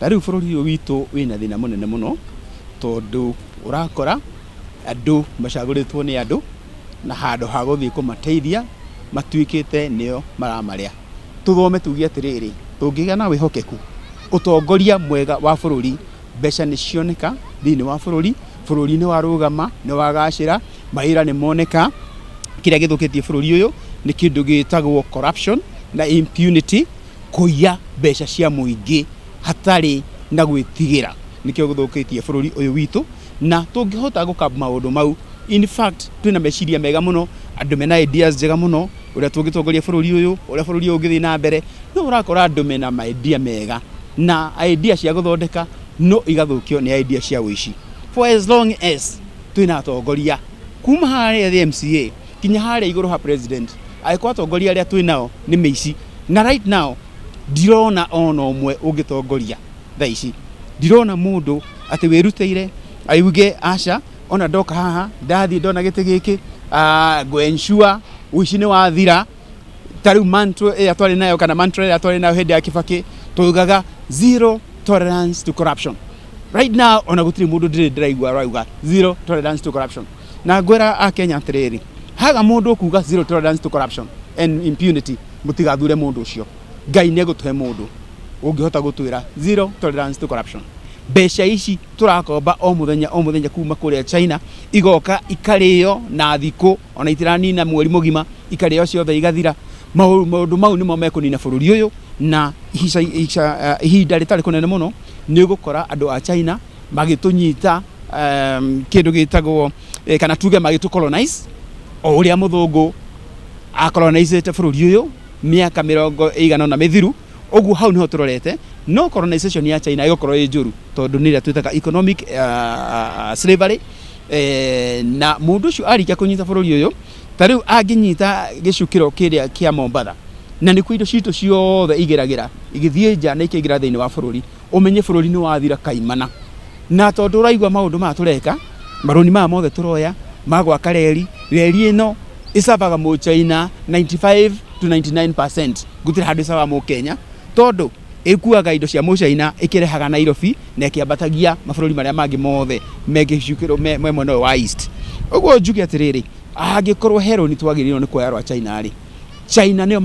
Tariu bururi witu wina thina munene muno tondu urakora andu macaguritwo ni andu na handu ha guthii kumateithia matuikite nio maramaria. Tuthome tugie atiriri, tungigia na wihokeku utongoria mwega wa bururi, mbeca ni cioneka thiini wa bururi, bururi ni warugama, ni wagacira, maira ni moneka. Kiria githukitie bururi uyu ni kindu gitagwo corruption na impunity, kuiya mbeca cia muingi hatari na gwitigira, nikio githukitie bururi uyu witu. Na tungihota gukaba maundu mau, in fact twina meciria mega muno, andu mena ideas njega muno uria tungitongoria bururi uyu, uria bururi uyu ngithi na mbere. No urakora andu mena idea mega na idea cia guthondeka no igathukio ni idea cia wici. For as long as twina atongoria kuma haria the MCA kinya haria iguru ha president, aiko atongoria aria twinao ni meici. Na right now ndirona ona umwe ungitongoria thaici, ndirona mundu ati wiruteire aiuge aca ona ndoka haha ndathi ndona giti giki ngwensure wici ni wathira. Tariu mantra ya twari nayo kana mantra ya twari nayo hindi ya Kibaki tugaga zero tolerance to corruption. Right now ona gutiri mundu ndiraigua rauga zero tolerance to corruption. Na ngwira a Kenya atiriri, haga mundu kuga zero tolerance to corruption and impunity, mutigathure mundu ucio. Ngai ni egutuhe mundu ungihota gutwira zero tolerance to corruption. Mbeca ici turakomba o muthenya kuma kuria China igoka ikario na thiku ona itiranina mweri mugima, ikario ciothe igathira. Maundu mau nimo mekunina bururi uyu, na ihinda ritari kunene muno ni gukora andu a China magitunyita kindu gitagwo kana tuge magitu colonize o uria muthungu a colonizete bururi uyu miaka 100 na mithiru. Ogu hau niho turorete no colonization ya China igokoro njuru tondu nira twitaga economic slavery. Na mundu ucio arikia kunyita bururi uyu, tariu anginyita gicukiro kiria kia Mombasa na ni kwindo citu ciothe igiragira igithie nja na ikigira thiini wa bururi, umenye bururi ni wathira kaimana. Na tondu uraigwa maundu ma tureka maroni ma mothe turoya magwa kareri ino isabaga mu China 95 to 99%, gutira handu sawa mu Kenya tondu ikuaga indo cia mu China ikirehaga Nairobi na ikiambatagia mabururi maria mangi mothe megicukiro mwena wa East. Uguo njuge atiriri, angikorwo hero ni twagirirwo ni kuoya rwa China ri, China nio